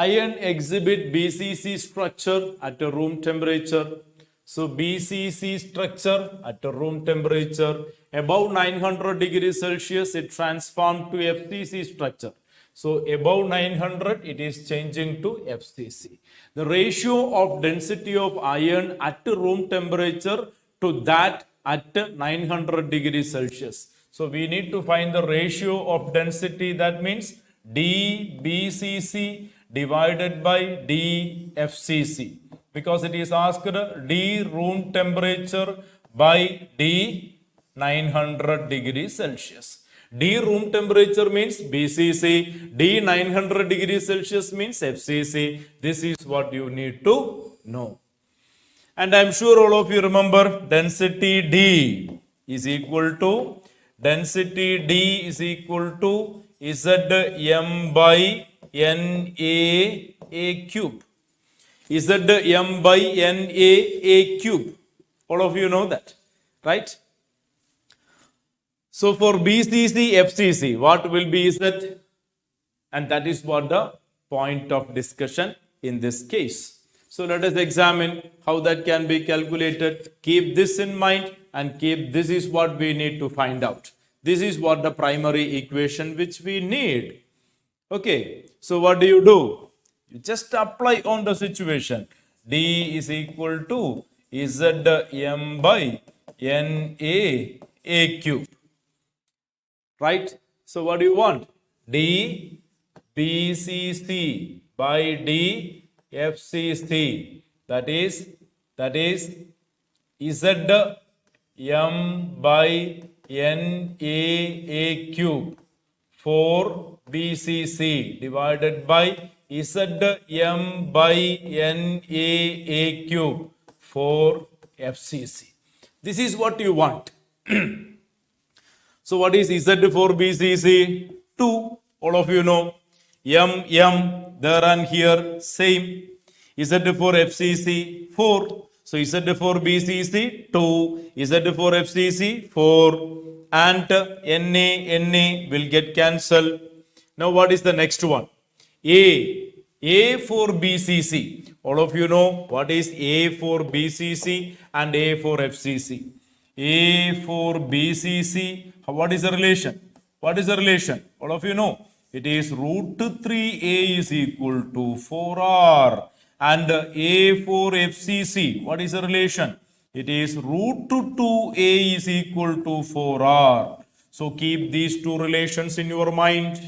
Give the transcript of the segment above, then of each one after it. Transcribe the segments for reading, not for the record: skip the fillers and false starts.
iron exhibit BCC structure at a room temperature. So BCC structure at a room temperature above 900 degrees Celsius, it transformed to FCC structure. So above 900, it is changing to FCC. The ratio of density of iron at room temperature to that at 900 degrees Celsius. So we need to find the ratio of density. That means dBCC divided by dFCC, because it is asked D room temperature by D 900 degrees Celsius. D room temperature means BCC, D 900 degrees Celsius means FCC. This is what you need to know. And I am sure all of you remember density D is equal to Zm by Na cube. Zm by Na cube. All of you know that, right? So for BCC, FCC, what will be Z? And that is what the point of discussion in this case. So let us examine how that can be calculated. Keep this in mind and this is what we need to find out. This is what the primary equation which we need. Okay, so what do? You just apply on the situation. D is equal to Zm by Na cube. Right? So what do you want? D BCC by D FCC. That is Zm by Na cube for BCC divided by Zm by Na cube for FCC. This is what you want. So what is Z for BCC? 2. All of you know. M, there and here, same. Z for FCC, 4. So Z for BCC, 2. Z for FCC, 4. And Na will get cancelled. Now what is the next one? A for BCC. All of you know what is A for BCC and A for FCC. A for BCC, what is the relation? What is the relation? All of you know. It is root 3A is equal to 4R. And A for FCC, what is the relation? It is root 2A is equal to 4R. So keep these two relations in your mind.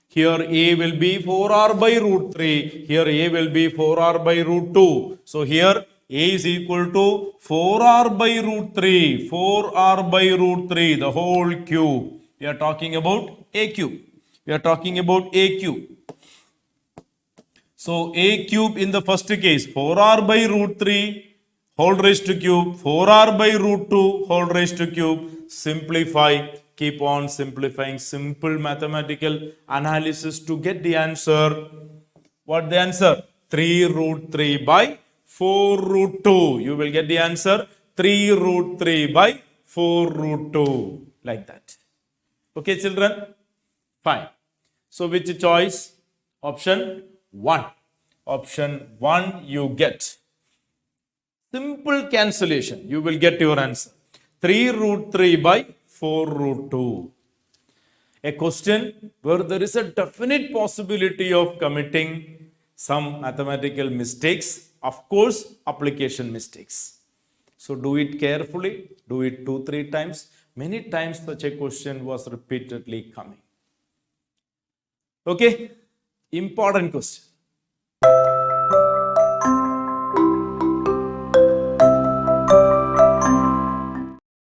Here A will be 4R by root 3. Here A will be 4R by root 2. So here A is equal to 4R by root 3. 4R by root 3, the whole cube. We are talking about A cube. We are talking about A cube. So A cube in the first case, 4R by root 3 whole raised to cube, 4R by root 2 whole raised to cube. Simplify. Keep on simplifying. Simple mathematical analysis to get the answer. What the answer? 3 root 3 by 4 root 2. You will get the answer 3 root 3 by 4 root 2. Like that. Okay, children? Fine. So which choice? Option 1. Option 1 you get. Simple cancellation. You will get your answer. 3 root 3 by 4 root 2. A question where there is a definite possibility of committing some mathematical mistakes. Of course, application mistakes. So do it carefully. Do it 2-3 times. Many times such a question was repeatedly coming. Okay, important question.